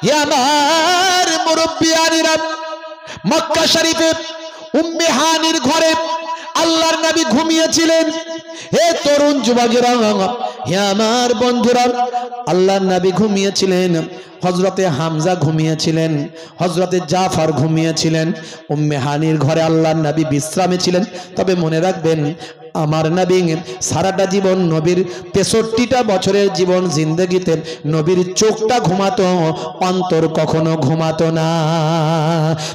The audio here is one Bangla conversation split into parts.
হে আমার মুরব্বিয়ানিরা, মক্কা শরীফে উম্মে হানির ঘরে আল্লাহর নবী ঘুমিয়েছিলেন। হে তরুণ যুবকেরা, হে আমার বন্ধুরা, আল্লাহর নবী ঘুমিয়েছিলেন, হযরতে হামজা ঘুমিয়েছিলেন, হযরতে জাফর ঘুমিয়েছিলেন, উম্মে হানির ঘরে আল্লাহর নবী বিশ্রামে ছিলেন। তবে মনে রাখবেন, আমার নবী সারাটা জীবন, নবীর ৬৩টা বছরের জীবন জিন্দেগিতে নবীর চোখটা ঘুমাতো, অন্তর কখনো ঘুমাতো না।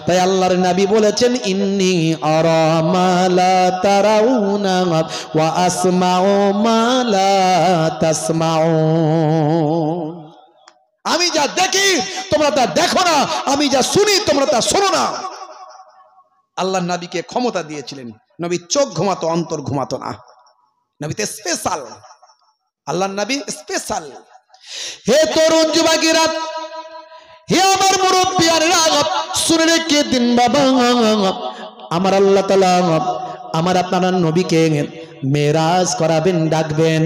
তাই আল্লাহর নবী বলেছেন, ইন্নী আরা মা লা তারাউনা ওয়া আসমাউ মা লা তাসমাউন। আমি যা দেখি তোমরা তা দেখো না, আমি যা শুনি তোমরা তা শোনো না। আল্লাহর নবীকে ক্ষমতা দিয়েছিলেন, নবীর চোখ ঘুমাতো, অন্তর ঘুমাতো না। নবীতে স্পেশাল, আল্লাহর নবী স্পেশাল। হে তরুণ যুবকেরা, হে আমার মুরব্বিয়ানেরা, শুনে রেখে দিন বাবা, আমার আল্লাহ তাআলা আমার আপনার নবীকে মেরাজ করাবেন, ডাকবেন,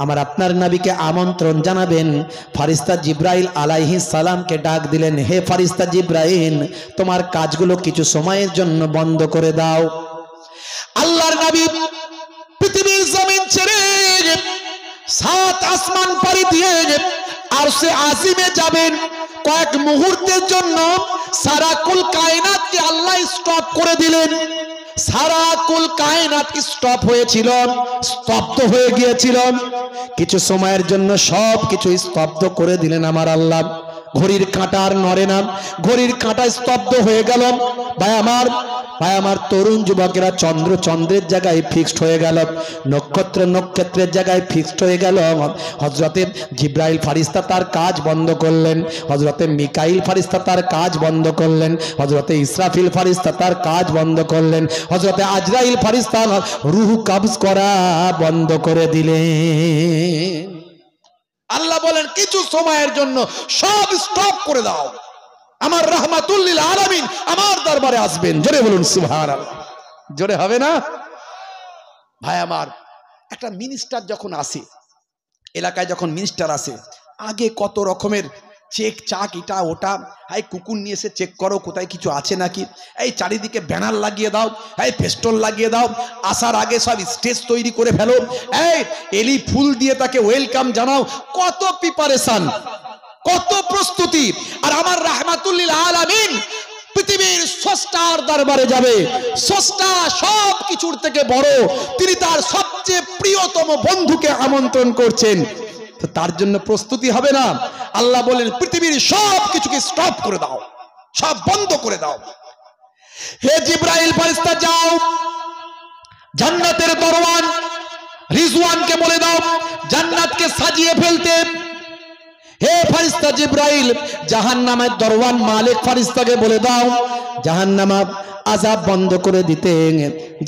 আমার আপনার নবীকে আমন্ত্রণ জানাবেন। ফারিস্তা জিব্রাইল আলাইহিস সালামকে ডাক দিলেন, হে ফারিস্তা জিব্রাইল, তোমার কাজগুলো কিছু সময়ের জন্য বন্ধ করে দাও। আল্লাহর নবী পৃথিবীর জমিন ছেড়ে ৭ আসমান পাড়ি দিয়ে আরশে আজিমে যাবেন। কয়েক মুহূর্তের জন্য সারা কুল কায়নাতকে আল্লাহ স্টপ করে দিলেন। সারা কুল কায়নাত স্টপ হয়েছিল, স্তব্ধ হয়ে গিয়েছিল। কিছু সময়ের জন্য সব কিছু স্তব্ধ করে দিলেন আমার আল্লাহ। ঘড়ির কাঁটা আর নড়ে না, ঘড়ির কাঁটা স্তব্ধ হয়ে গেল। ভাই আমার তরুণ যুবকেরা, চন্দ্র চন্দ্রের জায়গায় ফিক্সড হয়ে গেল, নক্ষত্র নক্ষত্রের জায়গায় ফিক্সড হয়ে গেল। হযরতে জিব্রাইল ফারিস্তা তার কাজ বন্ধ করলেন, হযরতে মিকাইল ফারিস্তা তার কাজ বন্ধ করলেন, হযরতে ইসরাফিল ফারিস্তা তার কাজ বন্ধ করলেন, হযরতে আজরাইল ফারিস্তা রূহ কবজ করা বন্ধ করে দিলেন। আল্লাহ বলেন, কিছু সময়ের জন্য সব স্টপ করে দাও, আমার রাহমাতুল লিল আলামিন আমার দরবারে আসবেন। জোরে বলুন সুবহানাল্লাহ। জোরে হবে না? ভাই আমার, একটা মিনিস্টার যখন আসে, এলাকায় যখন মিনিস্টার আসে, আগে কত রকমের চেক চাক, এটা ওটা, এই কুকুর নিয়ে এসে চেক করো কোথায় কিছু আছে নাকি, এই চারিদিকে ব্যানার লাগিয়ে দাও, এই ফেস্টুন লাগিয়ে দাও, আসার আগে সব স্টেজ তৈরি করে ফেলো, এই এলি ফুল দিয়ে তাকে ওয়েলকাম জানাও। কত প্রিপারেশন, কত প্রস্তুতি। আর আমার রাহমাতুল লিল আলামিন পৃথিবীর স্রষ্টার দরবারে যাবে, স্রষ্টা সব কিছুর থেকে বড়, তিনি তার সবচেয়ে প্রিয়তম বন্ধুকে আমন্ত্রণ করছেন, তো তার জন্য প্রস্তুতি হবে না? আল্লাহ বলেন, পৃথিবীর সব কিছুকে স্টপ করে দাও, সব বন্ধ করে দাও। হে জিব্রাইল ফেরেশতা, যাও জান্নাতের দরওয়ান রিজওয়ানকে বলে দাও জান্নাতকে সাজিয়ে ফেলতে। হে ফেরেশতা জিব্রাইল, জাহান্নামের দরওয়ান মালিক ফেরেশতাকে বলে দাও জাহান্নামা আযাব বন্ধ করে দিতে।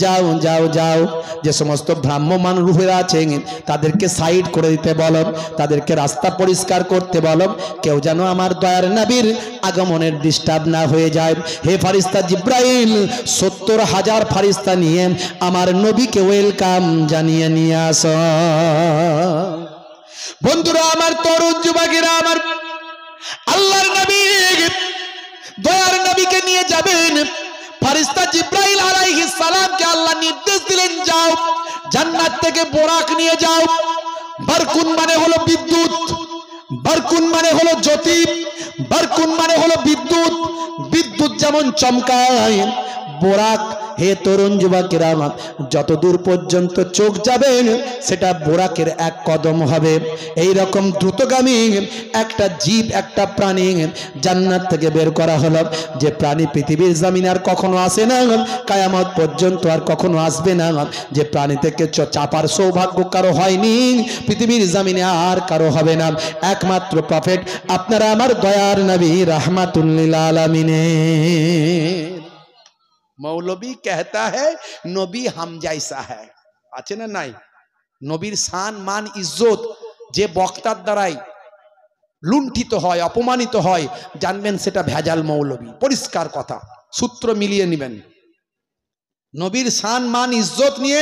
যাও যাও যাও, যে সমস্ত ভ্রাম্যমান রূহেরা আছে তাদেরকে সাইড করে দিতে বলো, তাদেরকে রাস্তা পরিষ্কার করতে বলো, কেউ যেন আমার দয়ার নবীর আগমনের ডিস্টার্ব না হয়ে যায়। হে ফেরেশতা জিব্রাইল, ৭০,০০০ ফেরেশতা নিয়ে আমার নবীকে ওয়েলকাম জানিয়ে নিয়ে আসো। বন্ধুরা আমার, তরুণ যুবকেরা আমার, আল্লাহর নবী দয়ার নবীকে নিয়ে যাবেন। ফেরেশতা জিব্রাইল আলাইহিস সালামকে আল্লাহ নির্দেশ দিলেন, যাও জান্নাত থেকে বোরাক নিয়ে যাও। বারকুন মানে হলো বিদ্যুৎ, বারকুন মানে হলো জ্যোতি, বারকুন মানে হলো বিদ্যুৎ। বিদ্যুৎ যেমন চমকায়, বোরাক, হে তরুণ যুবকেরা, যতদূর পর্যন্ত চোখ যাবে সেটা বোরাকের এক কদম হবে। এই রকম দ্রুতগামী একটা জীব, একটা প্রাণী জান্নাত থেকে বের করা হলো, যে প্রাণী পৃথিবীর জমিনে আর কখনো আসে না, কিয়ামত পর্যন্ত আর কখনো আসবে না, যে প্রাণী থেকে চাপার সৌভাগ্য কারো হয়নি, পৃথিবীর জমিনে আর কারো হবে না, একমাত্র প্রফেট আপনারা আমার দয়ার নবী রাহমাতুল লিল আলামিন। মৌলবী कहता है নবী হাম জাইসা হ্যায়, আছে না নাই? নবীর শান মান ইজ্জত যে বক্তার দ্বারাই লুণ্ঠিত হয়, অপমানিত হয়, জানবেন সেটা ভেজাল মৌলবী। পরিষ্কার কথা, সূত্র মিলিয়ে নেবেন। নবীর শান মান ইজ্জত নিয়ে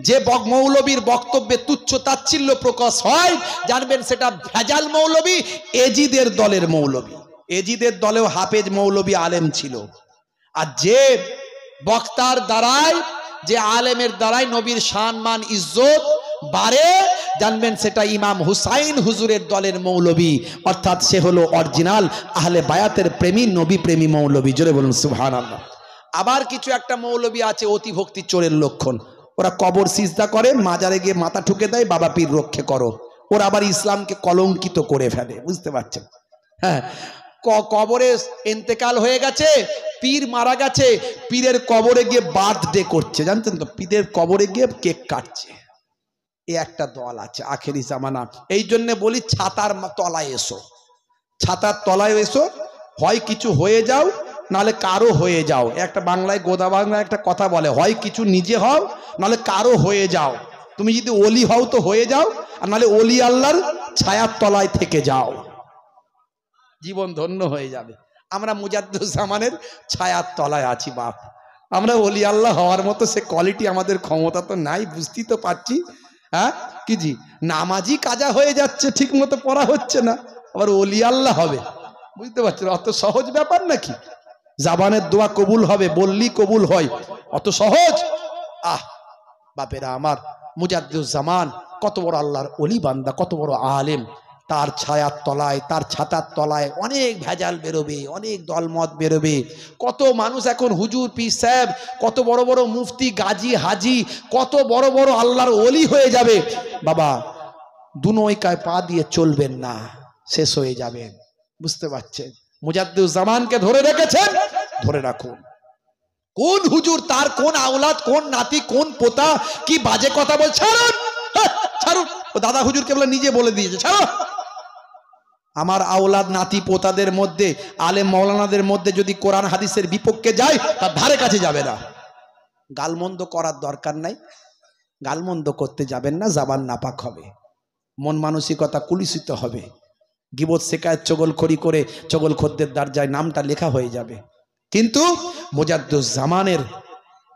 যে মৌলবীর বক্তব্যে তুচ্ছ তাচ্ছিল্য প্রকাশ হয় জানবেন সেটা ভেজাল মৌলবী, এজিদের দলের মৌলবী। এজিদের দলেও হাফেজ মৌলবী আলেম ছিল। আর যে বক্তার দ্বারাই, যে আলেমের দ্বারাই নবীর সম্মান ইজ্জত বাড়ে জানবেন সেটা ইমাম হুসাইন হুজুরের দলের মৌলবী, অর্থাৎ সে হলো অরিজিনাল আহলে বায়াতের প্রেমী, নবী প্রেমী মৌলবী। জোরে বলুন সুবহানাল্লাহ। আবার কিছু একটা মৌলবী আছে অতি ভক্তি চোরের লক্ষণ। ওরা কবর সিজদা করে, মাজারে গিয়ে মাথা ঠুকে দেয়, বাবা পীর রক্ষে করো। ওরা আবার ইসলামকে কলঙ্কিত করে ফেলে, বুঝতে পারছেন? হ্যাঁ, কবরে ইন্তেকাল হয়ে গেছে, পীর মারা গেছে, পীরের কবরে গিয়ে বার্থডে করছে, জানতেন তো? পীরের কবরে গিয়ে কেক কাটছে। এই একটা দল আছে আখেরি জামানা। এই জন্য বলি ছাতার তলায় এসো, ছাতার তলায় এসো, হয় কিছু হয়ে যাও নাহলে কারো হয়ে যাও। একটা বাংলায়, গোদা বাংলায় একটা কথা বলে, হয় কিছু নিজে হও নাহলে কারো হয়ে যাও। তুমি যদি ওলি হও তো হয়ে যাও, আর নাহলে ওলি আল্লাহর ছায়ার তলায় থেকে যাও, জীবন ধন্য হয়ে যাবে। আমরা মুজাদ্দুজ্জামানের ছায়ার তলায় আছি বাপ। আমরা ওলি আল্লাহ হওয়ার মতো সে কোয়ালিটি আমাদের ক্ষমতা তো নাই, বুঝতেই তো পারছি। হ্যাঁ কি জি, নামাজি কাজা হয়ে যাচ্ছে, ঠিক মতো পড়া হচ্ছে না, আবার ওলি আল্লাহ হবে, বুঝতে পারছেন? অত সহজ ব্যাপার নাকি? জাবানের দোয়া কবুল হবে, বললি কবুল হয়, অত সহজ? আহ বাপেরা আমার, মুজাদ্দুজ্জামান কত বড় আল্লাহর ওলি বান্দা, কত বড় আলেম। তার ছায়ার তলায়, তার ছাতার তলায় অনেক ভেজাল বেরোবে, অনেক দলমত বেরোবে। কত মানুষ এখন হুজুর, পীর সাহেব, কত বড় বড় মুফতি, গাজী, হাজি, কত বড় বড় আল্লাহর ওলি হয়ে যাবে। বাবা দুনয়কায় পা দিয়ে চলবেন না, শেষ হয়ে যাবেন, বুঝতে পারছেন? মুজাদ্দুজ্জামানকে ধরে রেখেছেন, ধরে রাখুন। কোন হুজুর, তার কোন আওলাদ, কোন নাতি, কোন পোতা কি বাজে কথা বলছে, ছাড়ুন, ছাড়ুন। ও দাদা হুজুরকে বলে নিজে বলে দিয়েছে, ছাড়ো। আমার আওলাদ নাতি পোতাদের মধ্যে, আলেম মাওলানাদের মধ্যে যদি কোরআন হাদিসের বিপক্ষে যায় তার ধারে কাছে যাবে না। গালমন্দ করার দরকার নাই, গালমন্দ করতে যাবেন না, জাবান নাপাক হবে, মন মানসিকতা কুলিসিত হবে। গিবত শেখায় চগলখড়ি করে চগলখদ্দের দরজায় নামটা লেখা হয়ে যাবে। কিন্তু মুজাদ্দুজ্জামানের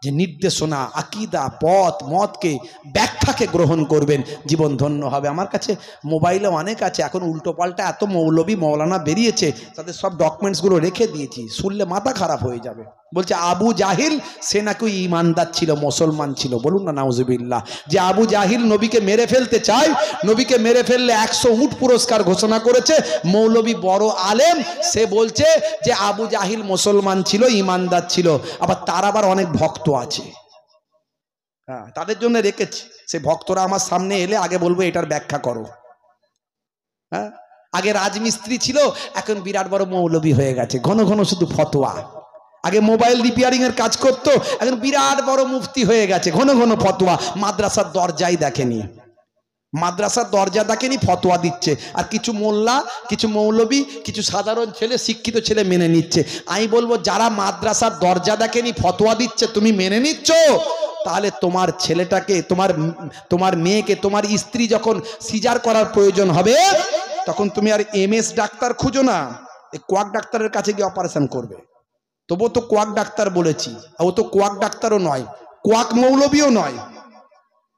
যে নির্দেশনা, আকিদা, পথ মতকে, ব্যাখ্যাকে গ্রহণ করবেন, জীবন ধন্য হবে। আমার কাছে মোবাইলে অনেক আছে, এখন উল্টো পাল্টা এত মৌলবী মৌলানা বেরিয়েছে, তাদের সব ডকুমেন্টসগুলো রেখে দিয়েছি, শুনলে মাথা খারাপ হয়ে যাবে। বলছে আবু জাহিল সে নাকি ইমানদার ছিল, মুসলমান ছিল, বলুন না নাউজুবিল্লাহ। যে আবু জাহিল নবীকে মেরে ফেলতে চায়, নবীকে মেরে ফেললে 100 উট পুরস্কার ঘোষণা করেছে, মৌলবী বড় আলেম, সে বলছে যে আবু জাহিল মুসলমান ছিল, ইমানদার ছিল। আবার তার আবার অনেক ভক্ত আছে, হ্যাঁ, তাদের জন্য রেখেছি। সে ভক্তরা আমার সামনে এলে আগে বলবো এটার ব্যাখ্যা করো। হ্যাঁ, আগে রাজমিস্ত্রি ছিল, এখন বিরাট বড় মৌলবী হয়ে গেছে, ঘন ঘন শুধু ফতোয়া। আগে মোবাইল রিপেয়ারিং এর কাজ করতো, এখন বিরাট বড় মুফতি হয়ে গেছে, ঘন ঘন ফতোয়া। মাদ্রাসার দরজাই দেখেনি, মাদ্রাসার দরজা দেখেনি, ফতোয়া দিচ্ছে। আর কিছু মোল্লা, কিছু মৌলবী, কিছু সাধারণ ছেলে, শিক্ষিত ছেলে মেনে নিচ্ছে। আমি বলবো যারা মাদ্রাসার দরজা দেখেনি, ফতোয়া দিচ্ছে, তুমি মেনে নিচ্ছ, তাহলে তোমার ছেলেটাকে, তোমার মেয়েকে, তোমার স্ত্রী যখন সিজার করার প্রয়োজন হবে তখন তুমি আর MS ডাক্তার খুঁজো না, এই কোয়াক ডাক্তারের কাছে গিয়ে অপারেশন করবে। তবুও তো কোয়াক ডাক্তার বলেছি, ও তো কোয়াক ডাক্তারও নয়, কোয়াক মৌলবীও নয়,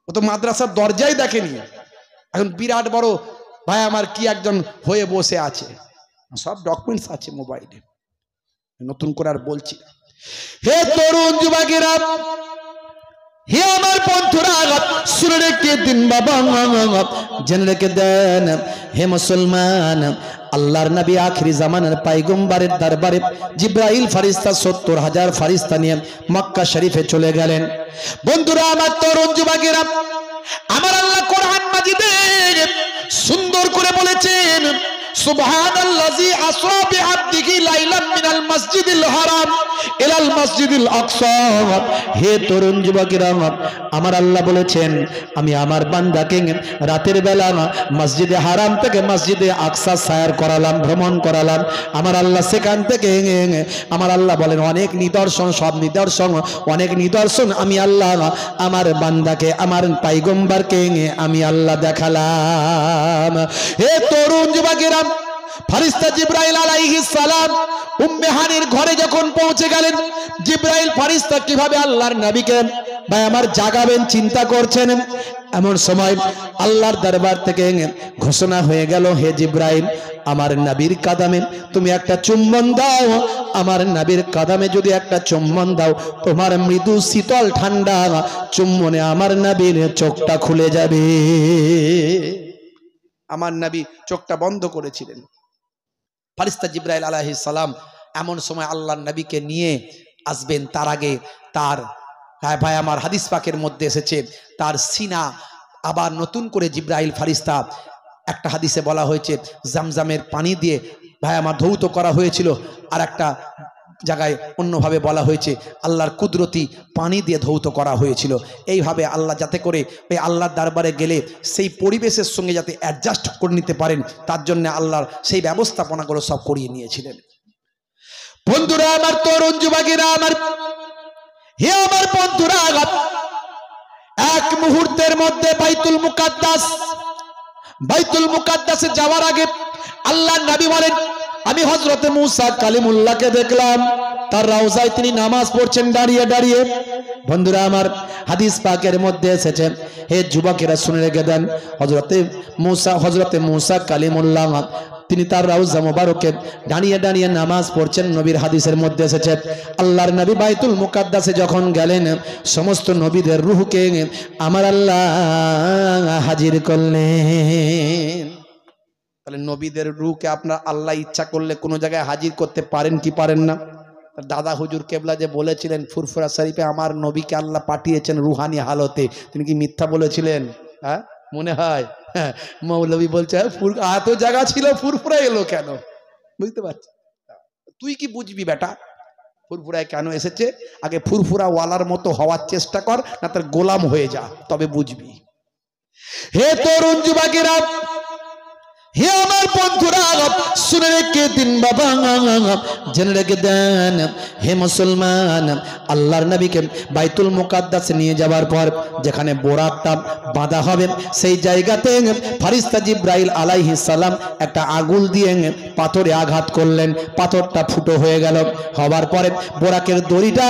ও তো মাদ্রাসার দরজাই দেখেনি। এখন বিরাট বড় ভাই আমার কি একজন হয়ে বসে আছে, সব ডকুমেন্টস আছে মোবাইলে, নতুন করে আর বলছি। হে তরুণ যুবকেরা, হে আমার বন্ধুরা, শুনে রেখে দিন বাবা, জেনে রেখে দেন, হে মুসলমান, আল্লাহর নবী আখিরি জামানার পয়গম্বরের দরবারে জিবরাইল ফেরেশতা 70,000 ফেরেশতা নিয়ে মক্কা শরীফে চলে গেলেন। বন্ধুরা আমার, তরুণ যুবকেরা, আমার আল্লাহ কোরআন মাজিদে সুন্দর করে বলেছেন, সুবহানাল্লাযী আসরা বিআবদিহি লাইলাম মিনাল মাসজিদিল হারাম ইলাল মাসজিদিল আকসা। হে তরুণ যুবকেরা, আমার আল্লাহ বলেছেন আমি আমার বান্দাকে রাতের বেলা মসজিদে হারাম থেকে মসজিদে আকসা সায়ার করালাম, ভ্রমণ করালাম। আমার আল্লাহ সেখান থেকে, আমার আল্লাহ বলেন অনেক নিদর্শন, সব নিদর্শন, অনেক নিদর্শন আমি আল্লাহ আমার বান্দাকে, আমার পয়গম্বরকে আমি আল্লাহ দেখালাম। হে তরুণ যুবকেরা, ফেরেশতা জিবরাইল আলাইহিস সালাম উম্মে হানির ঘরে যখন পৌঁছে গেলেন, জিবরাইল ফেরেশতা কিভাবে আল্লাহর নবীকে ভাই আমার জাগাবেন চিন্তা করছেন। এমন সময় আল্লাহর দরবার থেকে ঘোষণা হয়ে গেল, হে জিব্রাইল, আমার নবীর কাদামে তুমি একটা চুম্বন দাও। আমার নবীর কাদামে যদি একটা চুম্বন দাও, তোমার মৃদু শীতল ঠান্ডা চুম্বনে আমার নবীর চোখটা খুলে যাবে। আমার নবী চোখটা বন্ধ করেছিলেন। ফারিস্তা জিব্রাইল আলাইহিস সালাম এমন সময় আল্লাহর নবীকে নিয়ে আসবেন, তার আগে তার ভাই আমার হাদিস পাকের মধ্যে এসেছে তার সিনা আবার নতুন করে জিব্রাইল ফারিস্তা, একটা হাদিসে বলা হয়েছে জামজামের পানি দিয়ে ভাই আমার ধৌত করা হয়েছিল, আর একটা জায়গায় অন্যভাবে বলা হয়েছে আল্লাহর কুদরতি পানি দিয়ে ধৌত করা হয়েছিল। এইভাবে আল্লাহ যাতে করে ওই আল্লাহর দরবারে গেলে সেই পরিবেশের সঙ্গে যাতে অ্যাডজাস্ট করে নিতে পারেন, তার জন্য আল্লাহর সেই ব্যবস্থাপনাগুলো সব করিয়ে নিয়েছিলেন। বন্ধুরা আমার, তরুণ যুবকেরা আমার, হে আমার বন্ধুরা, এক মুহূর্তের মধ্যে বাইতুল মুকাদ্দাসে যাওয়ার আগে আল্লাহর নবী বলেন, আমি হযরতে মুসা কালিমুল্লাহকে দেখলাম তার রওজায় তিনি নামাজ পড়ছেন দাঁড়িয়ে দাঁড়িয়ে। বন্ধুরা আমার, হাদিস পাকের মধ্যে এসেছে, হে যুবকেরা শুনে রেখে দেন, হযরতে মুসা কালিমুল্লাহ তিনি তার রওজা মুবারকে দাঁড়িয়ে দাঁড়িয়ে নামাজ পড়ছেন। নবীর হাদিসের মধ্যে এসেছে আল্লাহর নবী বাইতুল মুকাদ্দাসে যখন গেলেন, সমস্ত নবীদের রূহকে আমার আল্লাহ হাজির করলেন। তাহলে নবীদের রূহকে আপনার আল্লাহ ইচ্ছা করলে কোনো জায়গায় হাজির করতে পারেন কি পারেন না? দাদা হুজুর কেবলা যে বলেছিলেন ফুরফুরা শরীফে আমার নবীকে আল্লাহ পাঠিয়েছেন রুহানি হালতে, তিনি কি মিথ্যা বলেছিলেন? হ্যাঁ, মনে হয় মৌলবী বলছে এত জায়গা ছিল ফুরফুরা এলো কেন? বুঝতে পারছি, তুই কি বুঝবি বেটা ফুরফুরায় কেন এসেছে? আগে ফুরফুরা ওয়ালার মতো হওয়ার চেষ্টা কর, না তার গোলাম হয়ে যা, তবে বুঝবি। হে তরুণ যুবকেরা, হে আমার বন্ধুরা, শুনে রেখে দিন বাবা, জেনে রেখে দেন হে মুসলমান, আল্লাহর নবীকে বাইতুল মুকাদ্দাসে নিয়ে যাওয়ার পর যেখানে বোরাকটা বাঁধা হবে, সেই জায়গাতে ফারিস্তা জিব্রাইল আলাইহিস সালাম একটা আগুল দিয়ে পাথরে আঘাত করলেন, পাথরটা ফুটো হয়ে গেল। হওয়ার পরে বোরাকের দড়িটা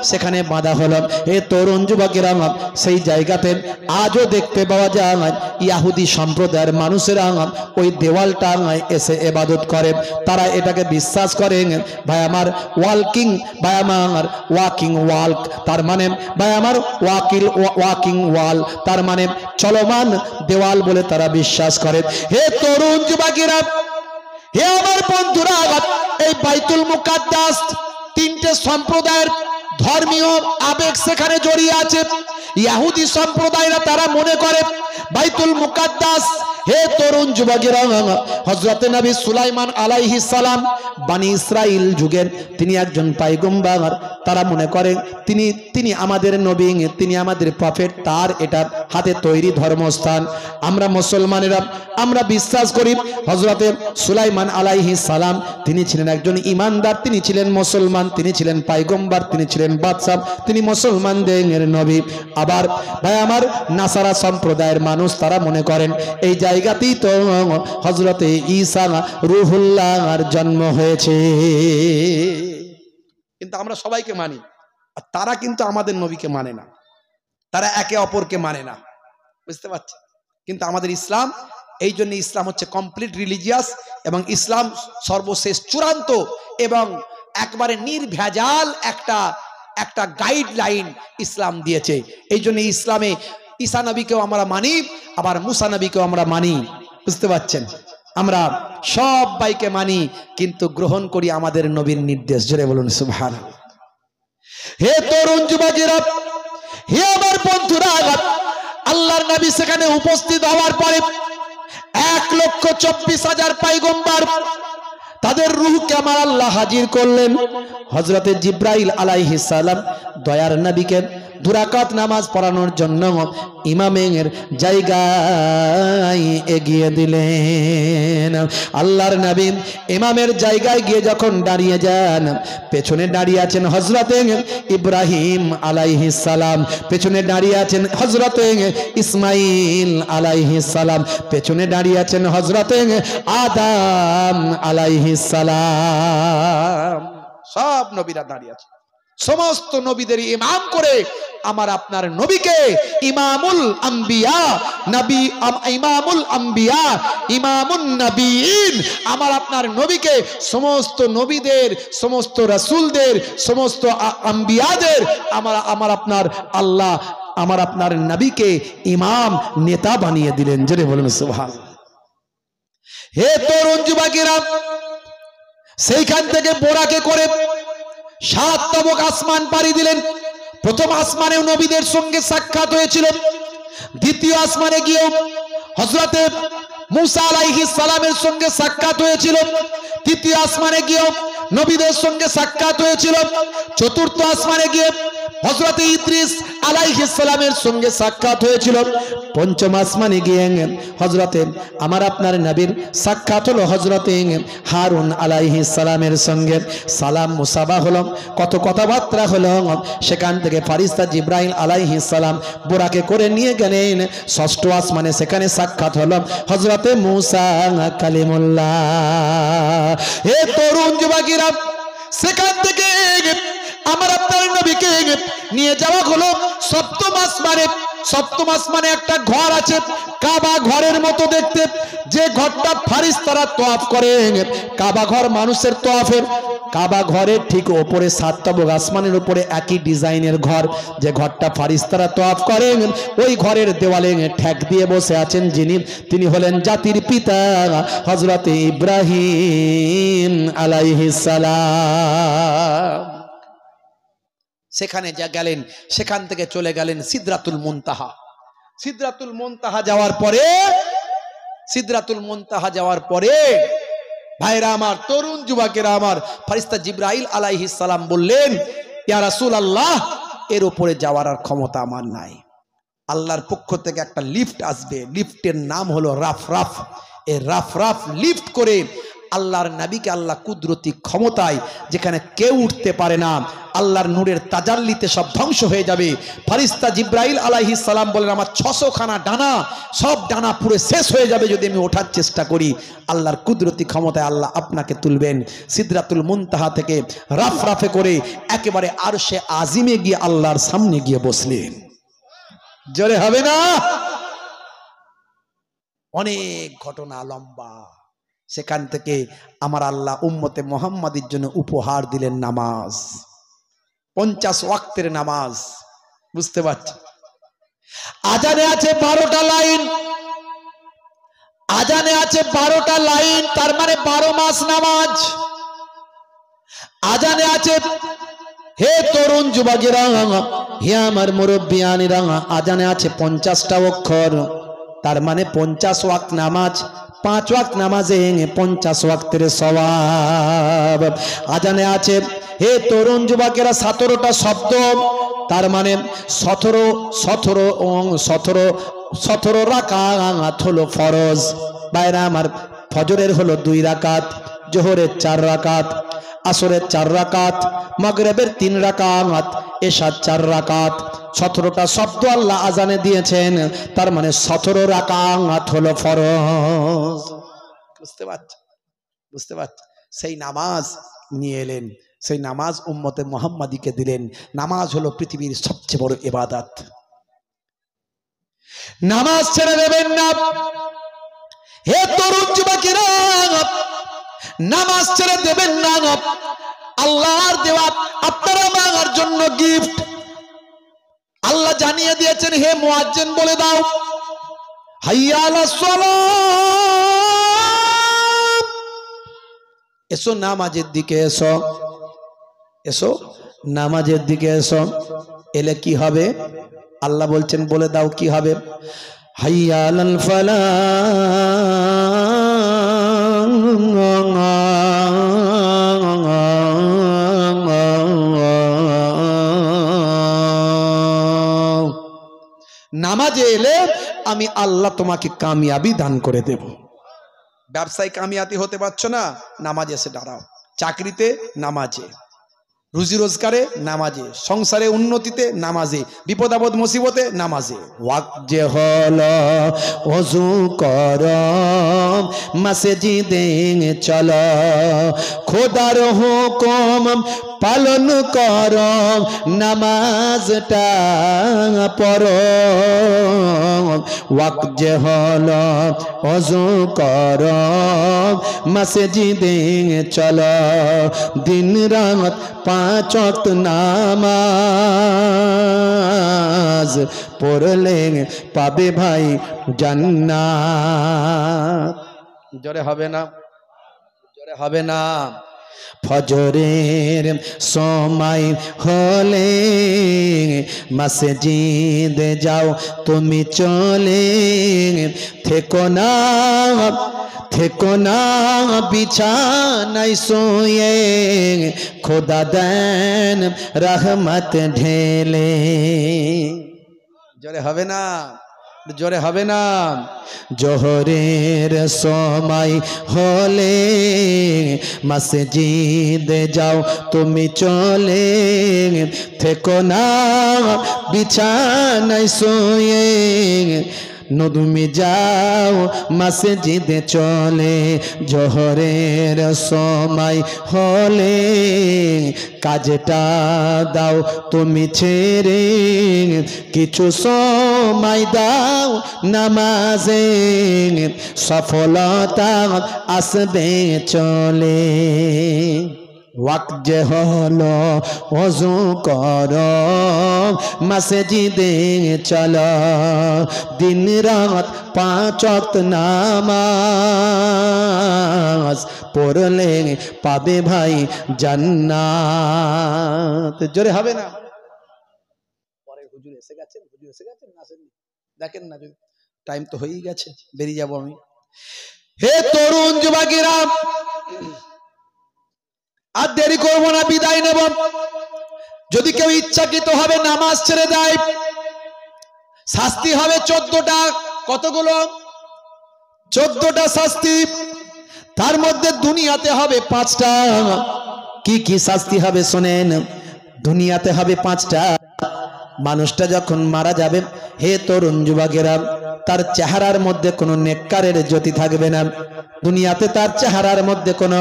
সেখানে বাঁধা হলো। হে তরুণ যুবকেরা, সেই জায়গাতে আজও দেখতে পাওয়া যায় ইহুদি সম্প্রদায়ের মানুষেরা ওই দেওয়ালটা এসে ইবাদত করে। তারা এটাকে বিশ্বাস করে ভাই আমার ওয়াকিং ওয়াল, তার মানে ভাই আমার ওয়াকিং ওয়াল, তার মানে চলমান দেওয়াল বলে তারা বিশ্বাস করে। হে তরুণ যুবকেরা, হে আমার বন্ধুরা, এই বাইতুল মুকাদ্দাস তিনটে সম্প্রদায়ের ধর্মীয় আবেগ সেখানে জড়িয়ে আছে। ইহুদি সম্প্রদায়রা তারা মনে করে বাইতুল মুকাদ্দাস, হে তরুণ যুবকেরা, হযরতে নবী সুলাইমান আলাইহিস সালাম বনি ইসরাইল যুগের তিনি একজন পয়গম্বর। তারা মনে করে তিনি আমাদের নবী, তিনি আমাদের প্রফেট, তার এটা হাতে তৈরি ধর্মস্থান। আমরা মুসলমানেরা আমরা বিশ্বাস করি হযরতে সুলাইমান আলাইহিস সালাম তিনি ছিলেন একজন ইমানদার, তিনি ছিলেন মুসলমান, তিনি ছিলেন পয়গম্বর, তিনি ছিলেন বাদশা, তিনি মুসলমানদের নবী। আবার ভাই আমার নাসারা সম্প্রদায়ের মানুষ তারা মনে করেন এই জায়গাতেই তো হযরতে ঈসা রূহুল্লাহর জন্ম হয়েছে। কিন্তু আমরা সবাইকে মানি, আর তারা কিন্তু আমাদের নবীকে মানে না, তারা একে অপরকে মানে না, বুঝতে পারছে? কিন্তু আমাদের ইসলাম, এই জন্য ইসলাম হচ্ছে কমপ্লিট রিলিজিয়াস, এবং ইসলাম সর্বশেষ চূড়ান্ত এবং একবারে নির্ভেজাল একটা গাইডলাইন ইসলাম দিয়েছে। এই জন্য ইসলামে ঈসা নবীকেও আমরা মানি, আবার মুসা নবীকেও আমরা মানি, বুঝতে পারছেন? আমরা সবাইকে মানি, কিন্তু গ্রহণ করি আমাদের নবীর নির্দেশ। জোরে বলুন সুবহানাল্লাহ। হে তরুণ যুবকেরা, হে আমার বন্ধুরা, আল্লাহর নবী সেখানে উপস্থিত হওয়ার পরে 1,24,000 পয়গম্বর তাদের রূহকে আমার আল্লাহ হাজির করলেন। হযরতে জিব্রাইল আলাইহিস সালাম দয়ার নবীকে 2 রাকাত নামাজ পড়ানোর জন্য ইমামের জায়গায় এগিয়ে দিলেন। আল্লাহর নবী ইমামের জায়গায় গিয়ে যখন দাঁড়িয়ে যান, পেছনে দাঁড়িয়ে আছেন হযরতে ইব্রাহিম আলাইহিস সালাম, পেছনে দাঁড়িয়ে আছেন হযরতে ইসমাইল আলাইহিস সালাম, পেছনে দাঁড়িয়ে আছেন হযরতে আদম আলাইহিস সালাম। সব নবীরা দাঁড়িয়ে আছে। সমস্ত নবীদের ইমাম করে আমার আপনার নবীকে ইমামুল আম্বিয়া নবী, ইমামুল আম্বিয়া ইমামুন নবীন, আমার আপনার নবীকে সমস্ত নবীদের, সমস্ত রাসূলদের, সমস্ত আম্বিয়াদের আমার আপনার আল্লাহ আমার আপনার নবীকে ইমাম নেতা বানিয়ে দিলেন। জোরে বলুন সুবহানাল্লাহ। হে তরুণ যুবকেরা, সেইখান থেকে বোরাকে করে 7 তবক আসমান পাড়ি দিলেন। প্রথম আসমানে নবীদের সঙ্গে সাক্ষাৎ হয়েছিল, দ্বিতীয় আসমানে গিয়েও হযরতে মুসা আলাইহিস সালামের সঙ্গে সাক্ষাৎ হয়েছিল, তৃতীয় আসমানে গিয়েও নবীদের সঙ্গে সাক্ষাৎ হয়েছিল, চতুর্থ আসমানে গিয়ে হযরতে ইদ্রিস আলাইহিস সালামের সঙ্গে সাক্ষাৎ হয়েছিল, পঞ্চম আসমানে গিয়ে হযরতে আমার আপনার নবীর সাক্ষাৎ হলো হযরতে হারুন আলাইহিস সালামের সঙ্গে। সালাম মুসাবা হলো, কত কথাবার্তা হলো। সেখান থেকে ফারিস্তা জিব্রাইল আলাইহিস সালাম বোরাকে করে নিয়ে গেলেন ষষ্ঠ আসমানে, সেখানে সাক্ষাৎ হলো হযরতে মুসা কালিমুল্লাহ। হে তরুণ যুবকেরা, সেখান থেকে আমার আপনার নবীকে নিয়ে যাওয়া হলো সপ্তম আসমানে। সপ্তম আসমানে একটা ঘর আছে, কাবা ঘরের মতো দেখতে, যে ঘরটা ফারিস্তারা তওয়াফ করে। কাবা ঘর মানুষের তওয়াফের, কাবা ঘরের ঠিক ওপরে 7 তবক আসমানের উপরে একই ডিজাইনের ঘর, যে ঘরটা ফারিস্তারা তওয়াফ করেন। ওই ঘরের দেওয়ালে ঠেক দিয়ে বসে আছেন যিনি, তিনি হলেন জাতির পিতা হযরতে ইব্রাহিম আলাইহিস সালাম। সেখানে যা গেলেন, সেখান থেকে চলে গেলেন সিদরাতুল মুনতাহা। সিদরাতুল মুনতাহা যাওয়ার পরে, সিদরাতুল মুনতাহা যাওয়ার পরে ভাইরা আমার, তরুণ যুবকেরা আমার, ফারিস্তা জিব্রাইল আলাইহিস সালাম বললেন, ইয়া রাসূলুল্লাহ, এর উপরে যাওয়ার আর ক্ষমতা আমার নাই। আল্লাহর পক্ষ থেকে একটা লিফট আসবে, লিফটের নাম হলো রাফরাফ। এই রাফরাফ লিফট করে আল্লাহর নবীকে আল্লাহ কুদরতি ক্ষমতায়, যেখানে কেউ উঠতে পারে না, আল্লাহর নূরের তাজাল্লিতে সব ধ্বংস হয়ে যাবে। ফারিস্তা জিব্রাইল আলাইহিস সালাম বলেন, আমার 600 খানা ডানা, সব ডানা পুরো শেষ হয়ে যাবে যদি আমি ওঠার চেষ্টা করি। আল্লাহর কুদরতি ক্ষমতায় আল্লাহ আপনাকে তুলবেন। সিদরাতুল মুনতাহা থেকে রাফরাফে করে একেবারে আরশে আজিমে গিয়ে আল্লাহর সামনে গিয়ে বসলেন। জোরে হবে না? অনেক ঘটনা লম্বা। সেখান থেকে আমার আল্লাহ উম্মতে মুহাম্মাদির জন্য উপহার দিলেন নামাজ, 50 ওয়াক্তের নামাজ। বুঝতে পারছি? আজানে আছে 12টা লাইন, আজানে আছে 12টা লাইন, তার মানে 12 মাস নামাজ। আজানে আছে, হে তরুণ যুবকেরা, হে আমার মুরব্বিয়ানেরা, আজানে আছে 50টা অক্ষর, তার মানে 50 ওয়াক্ত নামাজ। 5 ওয়াক্ত নামাজে 50 ওয়াক্তের সওয়াব। আজানে আছে, হে তরুণ যুবকেরা, 17টা শব্দ, তার মানে 17 রাকাত হলো ফরজ। বাইরে আমার ফজরের হলো 2 রাকাত, জোহরের 4 রাকাত, আসরের 4 রাকাত, মাগরিবের 3 রাকাত, এশার 4 রাকাত। 17টা শব্দ আল্লাহ আজানে দিয়েছেন, তার মানে 17 রাকাত হলো ফরজ। বুঝতে পারছেন? বুঝতে পারছেন? সেই নামাজ নিয়ে এলেন, সেই নামাজ উম্মতে মুহাম্মাদিকে দিলেন। নামাজ হলো পৃথিবীর সবচেয়ে বড় ইবাদত। নামাজ ছেড়ে দেবেন না। হে তরুণ যুবকেরা, নামাজ ছেড়ে দেবেন না। আল্লাহর দেওয়া আপনার আমার জন্য গিফট। আল্লাহ জানিয়ে দিয়েছেন, হে মুয়াজ্জিন বলে দাও, হাইয়া আলাস সালাত, এসো নামাজের দিকে, এসো, এসো নামাজের দিকে এসো। এলে কি হবে? আল্লাহ বলছেন বলে দাও কি হবে। হাইয়া আলাল ফালাহ, নামাজে এলে আমি আল্লাহ তোমাকে কামিয়াবি দান করে দেব। ব্যবসায় কামিয়াবি হতে পারছো না, নামাজে এসে দাঁড়াও। চাকরিতে নামাজে, রুজি রোজগারে নামাজে, সংসারে উন্নতিতে নামাজে, বিপদ আপদ মুসিবতে নামাজে। ওয়াক্ত যে হলো ওযু করো, মসজিদে চলো, খোদার হুকুম পালন করো, নামাজটা পড়ো। ওয়াক্ত যে হলো ওযু করো, মসজিদে চলো, দিন রাত 5 ওয়াক্ত নামাজ পড়লে পাবে ভাই জান্নাত। জোরে হবে না? জোরে হবে না? ফজরের সময় হলে মসজিদে যাও তুমি চলে, থেকো না বিছানায় শুয়ে, খোদা দেন রহমত ঢেলে। জোরে হবে না? জোরে হবে না? জোহরের সময় হলে মসজিদে যাও তুমি চলে, থেকো না বিছানায় শুয়ে, তুমি যাও মসজিদে চলে। জোহরের সময় হলে কাজটা দাও তুমি ছেড়ে, কিছু সময় দাও নামাজে, সফলতা আসবে চলে। ওয়াক্ত যে হলো ওযু করো, মসজিদে চলো, দিন রাত 5 ওয়াক্ত নামাজ পড়লে পাবে ভাই জান্নাত। জোরে হবে না? পরে হুজুর এসে গেছেন, না আসেননি? দেখেন না, যদি টাইম তো হয়েই গেছে, বেরিয়ে যাব আমি। হে তরুণ যুবকেরা, আর দেরি করবো না, বিদায় নেব। যদি কেউ ইচ্ছাকৃত হবে নামাজ ছেড়ে দেয়, শাস্তি হবে 14টা। কতগুলো? 14টা শাস্তি। তার মধ্যে দুনিয়াতে হবে 5টা। কি কি শাস্তি হবে শোনেন। দুনিয়াতে হবে 5টা। মানুষটা যখন মারা যাবে, হে তরুণ যুবকেরা, তার চেহারার মধ্যে কোনো নেককারের জ্যোতি থাকবে না। দুনিয়াতে তার চেহারার মধ্যে কোনো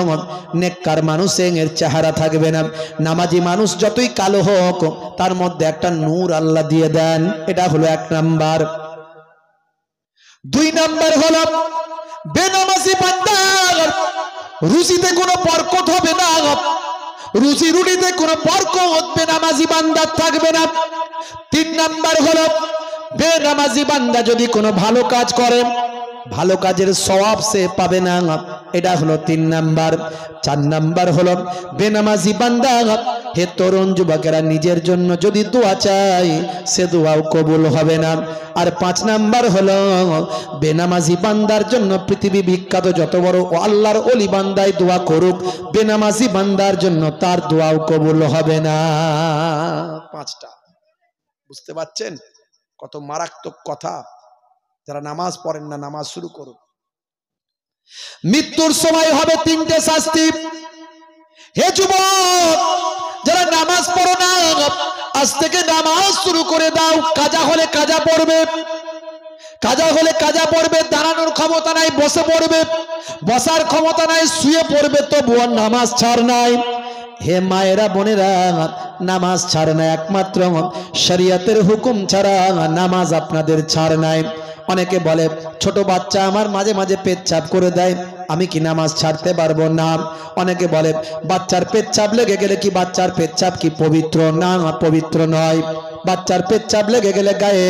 নেককার মানুষের চেহারা থাকবে না। নামাজি মানুষ যতই কালো হোক, তার মধ্যে একটা নূর আল্লাহ দিয়ে দেন। এটা হলো 1 নাম্বার। 2 নাম্বার হলো বেনামাজি বান্দার রুজিতে কোনো বরকত হবে না, রুজি রুটিতে কোনো বরকত বেনামাজি বান্দার থাকবে না। 3 নাম্বার হলো বেনামাজি বান্দা যদি কোনো ভালো কাজ করে, ভালো কাজের সওয়াব সে পাবে না। এটা হলো 3 নাম্বার। 4 নাম্বার হলো বেনামাজি বান্দা, হে তরুণ যুবকেরা, নিজের জন্য যদি দোয়া চাই, সে দোয়াও কবুল হবে না। আর 5 নাম্বার হলো বেনামাজি বান্দার জন্য পৃথিবী বিখ্যাত যত বড় আল্লাহর ওলি বান্দাই দোয়া করুক, বেনামাজি বান্দার জন্য তার দোয়াও কবুল হবে না। 5টা। বুঝতে পারছেন কত মারাত্মক কথা? যারা নামাজ পড়েন না, নামাজ শুরু করুন। মৃত্যুর সময় হবে 3টে শাস্তি। হে যুবক, যারা নামাজ পড়ো না, আজ থেকে নামাজ শুরু করে দাও। কাজা হলে কাজা পড়বে, কাজা হলে কাজা পড়বে। দাঁড়ানোর ক্ষমতা নাই, বসে পড়বে। বসার ক্ষমতা নাই, শুয়ে পড়বে। তবুও নামাজ ছাড় নাই। হে মায়েরা, বোনেরা, নামাজ ছাড় না, একমাত্র শরীয়তের হুকুম ছাড়া নামাজ আপনাদের ছাড় নাই। অনেকে বলে ছোট বাচ্চা আমার মাঝে মাঝে পেচ্ছাপ করে দেয়, আমি কি নামাজ ছাড়তে পারবো না? অনেকে বলে বাচ্চার পেচ্ছাপ লেগে গেলে কি বাচ্চার পেচ্ছাপ কি পবিত্র? না, পবিত্র নয়। বাচ্চার পেচ্ছাপ লেগে গেলে গায়ে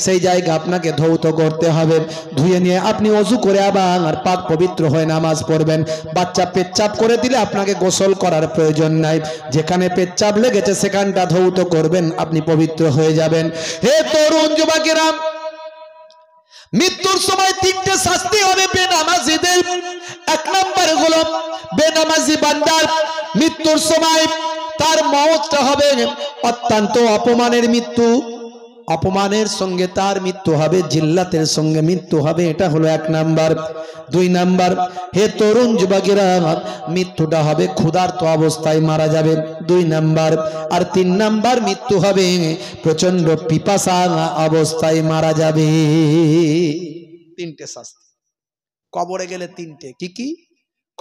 সেই জায়গা আপনাকে ধৌত করতে হবে। ধুয়ে নিয়ে আপনি ওযু করে আবার পাক পবিত্র হয়ে নামাজ পড়বেন। বাচ্চা পেচ্ছাপ করে দিলে আপনাকে গোসল করার প্রয়োজন নাই। যেখানে পেচ্ছাপ লেগেছে সেখানটা ধৌত করবেন, আপনি পবিত্র হয়ে যাবেন। হে তরুণ যুবকেরা, মৃত্যুর সময় 3টে শাস্তি হবে বেনামাজিদের। 1 নাম্বার হলো বেনামাজি বান্দার মৃত্যুর সময় তার মওতটা হবে অত্যন্ত অপমানের মৃত্যু। অপমানের সঙ্গে তার মৃত্যু হবে, জিল্লাতের সঙ্গে মৃত্যু হবে। এটা হলো 1 নাম্বার। 2 নাম্বার, হে তরুণ যুবকেরা, মৃত্যুটা হবে ক্ষুধার্ত অবস্থায় মারা যাবে, 2 নাম্বার। আর 3 নাম্বার মৃত্যু হবে প্রচন্ড পিপাসা অবস্থায় মারা যাবে। 3টে শাস্তি। কবরে গেলে 3টে। কি কি?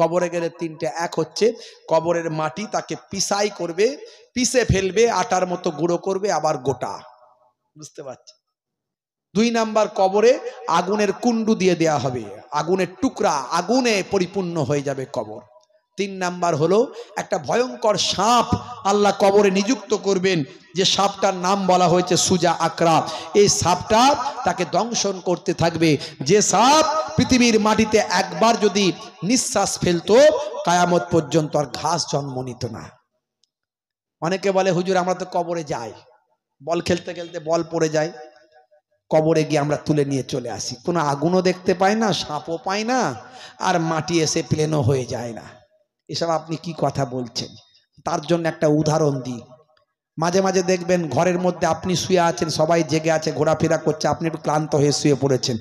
কবরে গেলে তিনটে, এক হচ্ছে কবরের মাটি তাকে পিসাই করবে, পিষে ফেলবে, আটার মতো গুঁড়ো করবে, আবার গোটা, বুঝতে পারছি। 2 নাম্বার, কবরে আগুনের কুণ্ডু দিয়ে দেয়া হবে, আগুনের টুকরা, আগুনে পরিপূর্ণ হয়ে যাবে কবর। 3 নাম্বার হলো একটা ভয়ঙ্কর সাপ আল্লাহ কবরে নিযুক্ত করবেন, যে সাপটার নাম বলা হয়েছে সুজা আকরা। এই সাপটা তাকে দংশন করতে থাকবে। যে সাপ পৃথিবীর মাটিতে একবার যদি নিঃশ্বাস ফেলতো, কায়ামত পর্যন্ত আর ঘাস জন্ম নিত না। অনেকে বলে হুজুর আমরা তো কবরে যাই, বল খেলতে খেলতে বল পড়ে যায়, কবরে গিয়ে আমরা তুলে নিয়ে চলে আসি, কোনো আগুনও দেখতে পাই না, সাপও পাই না, আর মাটি এসে প্লেনও হয়ে যায় না। এসব আপনি কি কথা বলছেন? তার জন্য একটা উদাহরণ দিই। মাঝে মাঝে দেখবেন ঘরের মধ্যে আপনি শুয়ে আছেন, সবাই জেগে আছে, ঘোরাফেরা করছে, আপনি একটু ক্লান্ত হয়ে শুয়ে পড়েছেন,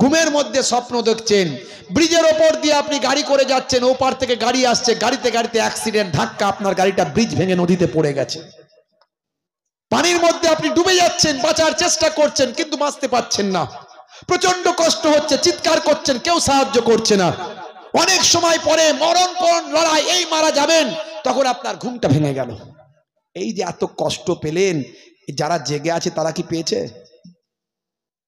ঘুমের মধ্যে স্বপ্ন দেখছেন ব্রিজের ওপর দিয়ে আপনি গাড়ি করে যাচ্ছেন, ওপার থেকে গাড়ি আসছে, গাড়িতে গাড়িতে অ্যাক্সিডেন্ট, ধাক্কা, আপনার গাড়িটা ব্রিজ ভেঙে নদীতে পড়ে গেছে। পানির মধ্যে আপনি ডুবে যাচ্ছেন, বাঁচার চেষ্টা করছেন কিন্তু বাঁচতে পারছেন না, প্রচন্ড কষ্ট হচ্ছে, চিৎকার করছেন, কেউ সাহায্য করছে না। অনেক সময় পরে মরণপণ লড়াই, এই মারা যাবেন, তখন আপনার ঘুমটা ভেঙে গেল। এই যে এত কষ্ট পেলেন, যারা জেগে আছে তারা কি পেয়েছে?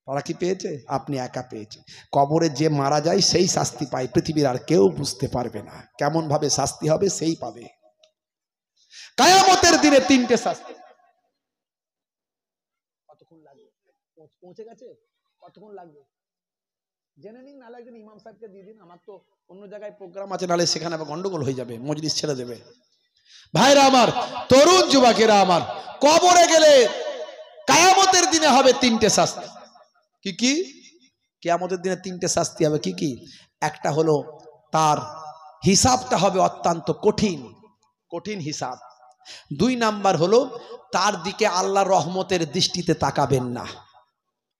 তারা কি পেয়েছে? আপনি একা পেয়েছেন। কবরে যে মারা যায় সেই শাস্তি পায়, পৃথিবীর আর কেউ বুঝতে পারবে না কেমন ভাবে শাস্তি হবে, সেই পাবে। কিয়ামতের দিনে 3টে শাস্তি। কতক্ষণ লাগবে? পৌঁছে গেছে? কতক্ষণ লাগবে জেনে নিন, নাহলে একজন ইমাম সাহেবকে দিয়ে দিন, আমার তো অন্য জায়গায় প্রোগ্রাম আছে, নাহলে সেখানে আবার গন্ডগোল হয়ে যাবে, মজলিস ছেড়ে দেবে। ভাইরা আমার, তরুণ যুবকেরা আমার, কবরে গেলে কিয়ামতের দিনে হবে 3টে শাস্তি। কি কি? কিয়ামতের দিনে 3টে শাস্তি হবে। কি কি? একটা হলো তার হিসাবটা হবে অত্যন্ত কঠিন, কঠিন হিসাব। 2 নাম্বার হলো তার দিকে আল্লাহ রহমতের দৃষ্টিতে তাকাবেন না,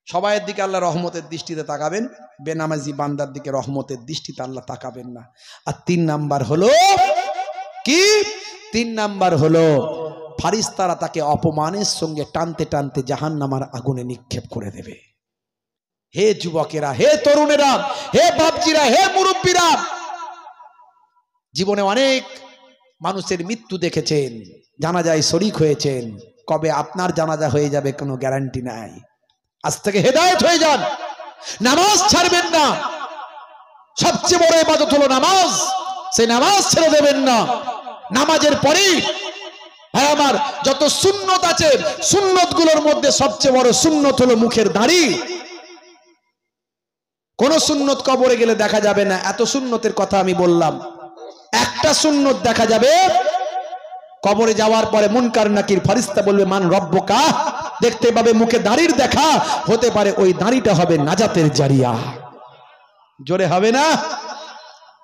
সবাইয়ের দিকে আল্লাহ রহমতের দৃষ্টিতে তাকাবেন, বেনামাজি বান্দার দিকে রহমতের দৃষ্টিতে আল্লাহ তাকাবেন না। আর 3 নাম্বার হলো কি? 3 নাম্বার হলো ফারিস্তারা তাকে অপমানের সঙ্গে টানতে টানতে জাহান্নামের আগুনে নিক্ষেপ করে দেবে। হে যুবকেরা, হে তরুণেরা, হে বাপজিরা, হে মুরব্বীরা, জীবনে অনেক মানুষের মৃত্যু দেখেছেন, জানাজায় শরীক হয়েছেন, কবে আপনার জানাজা হয়ে যাবে কোনো গ্যারান্টি নাই। আজ থেকে হেদায়েত হয়ে যান, নামাজ ছাড়বেন না, সবচেয়ে বড় ইবাদত হলো নামাজ, সেই নামাজ ছেড়ে দেবেন না। নামাজের পরেই ভাই আমার যত সুন্নত আছে, সুন্নত গুলোর মধ্যে সবচেয়ে বড় সুন্নত হলো মুখের দাড়ি। কোন সুন্নত কবরে গেলে দেখা যাবে না, এত সুন্নতের কথা আমি বললাম। একটা সুন্নত দেখা যাবে, কবরে যাওয়ার পরে মুনকার নাকির ফারিস্তা বলবে মান রব্বুকা, দেখতে পাবে মুখে দাড়ির দেখা, হতে পারে ওই দাড়িটা হবে নাজাতের জারিয়া। জোরে হবে না?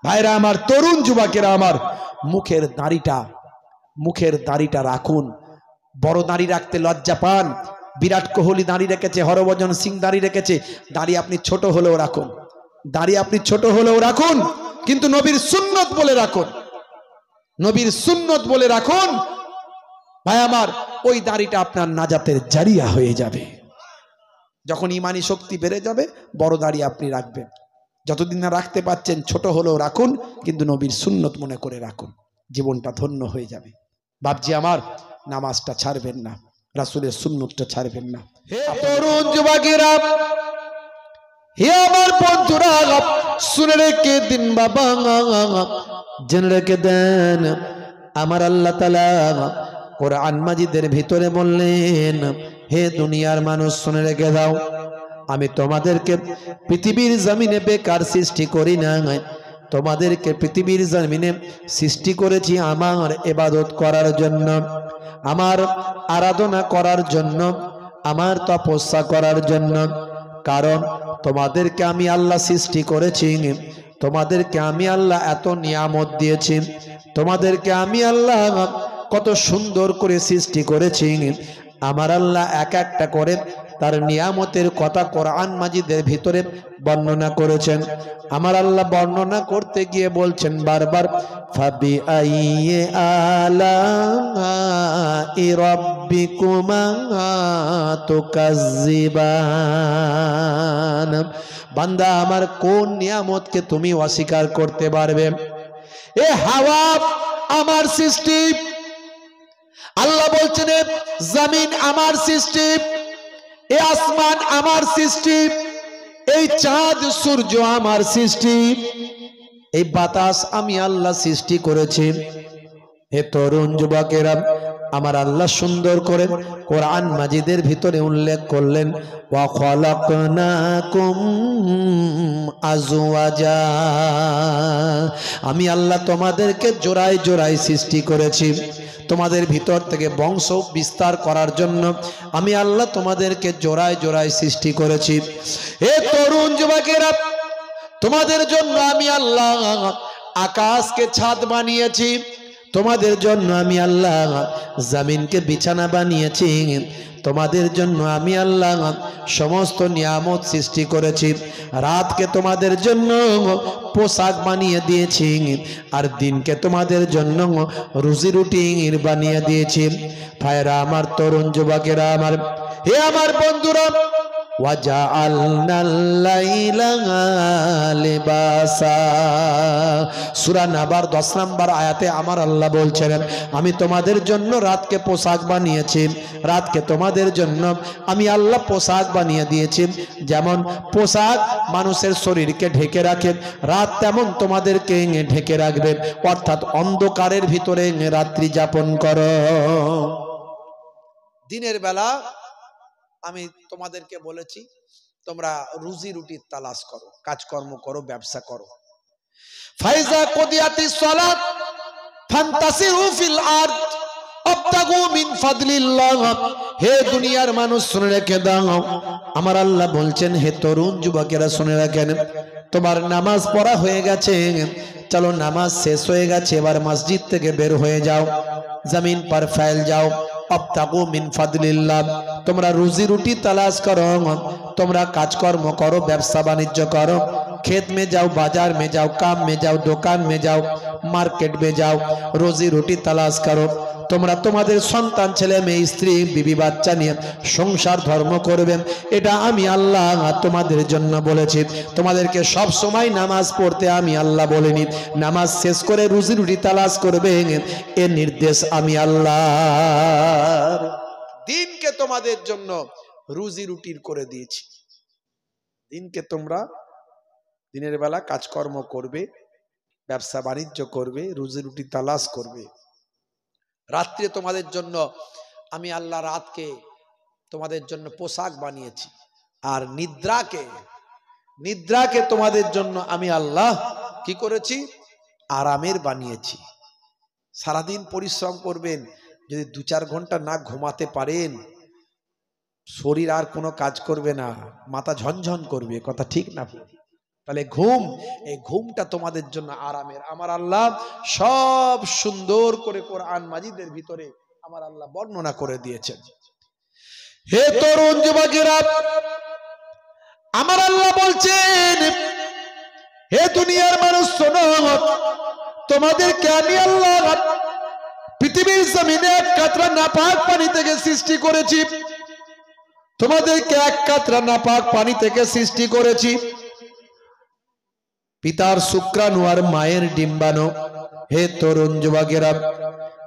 ভাইরা আমার, তরুণ যুবকেরা আমার, মুখের দাড়িটা রাখুন। বড় দাড়ি রাখতে লজ্জা পান, বিরাট কোহলি দাড়ি রেখেছে, হরভজন সিং দাড়ি রেখেছে, দাড়ি আপনি ছোট হলেও রাখুন, দাড়ি আপনি ছোট হলেও রাখুন, কিন্তু নবীর সুন্নত বলে রাখুন, নবীর সুন্নত বলে রাখুন। ভাই আমার, ওই দাড়িটা আপনার নাজাতের জারিয়া হয়ে যাবে। যখন ইমানি শক্তি বেড়ে যাবে, বড় দাড়ি আপনি রাখবেন। যতদিন না রাখতে পাচ্ছেন, ছোট হলেও রাখুন, কিন্তু নবীর সুন্নত মনে করে রাখুন, জীবনটা ধন্য হয়ে যাবে। বাপজি আমার, নামাজটা ছাড়বেন না, রাসূলের সুন্নতটা ছাড়বেন না। হে তরুণ যুবকেরা, হে আমার বন্ধুরা, শুনে রেখে দিন বাবা, জেনে রেখে দেন, আমার আল্লাহ তাআলা কোরআন মাজিদের ভিতরে বললেন, হে দুনিয়ার মানুষ শুনে রেখে দাও, আমি তোমাদেরকে পৃথিবীর জমিনে বেকার সৃষ্টি করি না, তোমাদেরকে পৃথিবীর জমিনে সৃষ্টি করেছি আমার ইবাদত করার জন্য, আমার আরাধনা করার জন্য, আমার তপস্যা করার জন্য। কারণ তোমাদেরকে আমি আল্লাহ সৃষ্টি করেছি, তোমাদেরকে আমি আল্লাহ এত নিয়ামত দিয়েছি, তোমাদেরকে আমি আল্লাহ কত সুন্দর করে সৃষ্টি করেছি। আমার আল্লাহ এক একটা করে তার নিয়ামতের কথা কোরআন মাজিদের ভিতরে বর্ণনা করেছেন। আমার আল্লাহ বর্ণনা করতে গিয়ে বলছেন বারবার, ফাবি আইয়ি আলাই রাব্বিকুমা তুকাজ্জিবান। বান্দা আমার, কোন নিয়ামতকে তুমি অস্বীকার করতে পারবে? এ হাওয়া আমার সৃষ্টি, আল্লাহ বলছেন জমিন আমার সৃষ্টি, এ আসমান আমার সৃষ্টি, এই চাঁদ সূর্য আমার সৃষ্টি, এই বাতাস আমি আল্লাহ সৃষ্টি করেছি। হে তরুণ যুবকেরা, আমার আল্লাহ সুন্দর করে কোরআন মাজিদের ভিতরে উল্লেখ করলেন, ওয়া খালাকনাকুম আজওয়াজা, আমি আল্লাহ তোমাদেরকে জোড়ায় জোড়ায় সৃষ্টি করেছি। তোমাদের ভিতর থেকে বংশ বিস্তার করার জন্য আমি আল্লাহ তোমাদেরকে জোড়ায় জোড়ায় সৃষ্টি করেছি। হে তরুণ যুবকেরা, তোমাদের জন্য আমি আল্লাহ আকাশকে ছাদ বানিয়েছি, তোমাদের জন্য আমি আল্লাহ জমিনকে বিছানা বানিয়েছি, তোমাদের জন্য আমি আল্লাহ সমস্ত নিয়ামত সৃষ্টি করেছি, রাতকে তোমাদের জন্য পোশাক বানিয়ে দিয়েছি, আর দিনকে তোমাদের জন্য রুজি রুটি বানিয়ে দিয়েছি। ভাইরা আমার, তরুণ যুবকেরা আমার, হে আমার বন্ধুরা, ওয়াজআলনাল লাইলা লিবাসা, সূরা নাবার 10 নম্বর আয়াতে আমার আল্লাহ বলছেন, আমি তোমাদের জন্য রাতকে পোশাক বানিয়েছি, রাতকে তোমাদের জন্য আমি আল্লাহ পোশাক বানিয়ে দিয়েছি। যেমন পোশাক মানুষের শরীরকে ঢেকে রাখে, রাত তেমন তোমাদেরকে ঢেকে রাখবে, অর্থাৎ অন্ধকারের ভিতরে রাত্রি যাপন করো। দিনের বেলা আমি তোমাদেরকে বলেছি তোমরা রুজি রুটির তালাশ করো, কাজকর্ম করো, ব্যবসা করো। ফাইজা কুদিয়াতিস সালাত ফান্তাসিরু ফিল আরদ আবতাগু মিন ফাদলিল্লাহ, হে দুনিয়ার মানুষ শুনে রেখে দাও, আমার আল্লাহ বলছেন, হে তরুণ যুবকেরা শুনে রাখেন, তোমার নামাজ পড়া হয়ে গেছে, চলো নামাজ শেষ হয়ে গেছে, এবার মসজিদ থেকে বের হয়ে যাও, জমিন पर फैल जाओ, अबतागू मिन फादलिल्लाह, তোমরা রুজি রুটি তালাশ করো, তোমরা কাজকর্ম করো, ব্যবসা বাণিজ্য করো, खेत में जाओ, बाजार में जाओ, काम में जाओ, दुकान में जाओ, मार्केट में जाओ, रोजी रोटी तलाश करो। তোমরা তোমাদের সন্তান, ছেলে মেয়ে, স্ত্রী, বিবি, বাচ্চা নিয়ে সংসার ধর্ম করবে, এটা আমি আল্লাহ তোমাদের জন্য বলেছি। তোমাদেরকে সব সময় নামাজ পড়তে আমি আল্লাহ বলিনি, নামাজ শেষ করে রুজি রুটি তালাশ করবে, এর নির্দেশ আমি আল্লাহ। দিনকে তোমাদের জন্য রুজি রুটির করে দিয়েছি। দিনকে তোমরা দিনের বেলা কাজকর্ম করবে, ব্যবসা বাণিজ্য করবে, রুজি রুটি তালাশ করবে। রাত্রে তোমাদের জন্য আমি আল্লাহ রাতকে তোমাদের জন্য পোশাক বানিয়েছি, আর নিদ্রাকে তোমাদের জন্য আমি আল্লাহ কি করেছি? আরামের বানিয়েছি। সারাদিন পরিশ্রম করবেন, যদি 2-4 ঘন্টা না ঘুমাতে পারেন, শরীর আর কোনো কাজ করবে না, মাথা ঝনঝন করবে, কথা ঠিক না? তাহলে ঘুম, এই ঘুমটা তোমাদের জন্য আরামের। আমার আল্লাহ সব সুন্দর করে কোরআন মাজিদের ভিতরে আমার আল্লাহ বর্ণনা করে দিয়েছেন। হে তরুণ যুবকেরা, আমার আল্লাহ বলছেন, হে দুনিয়ার মানুষ শোনো, তোমাদেরকে আমি আল্লাহ পৃথিবীর জমিনে 1 কাতরা নাপাক পানি থেকে সৃষ্টি করেছি, তোমাদেরকে 1 কাতরা নাপাক পানি থেকে সৃষ্টি করেছি। পিতার শুক্রাণু আর মায়ের ডিম্বাণু। হে তরুণ যুবকেরা,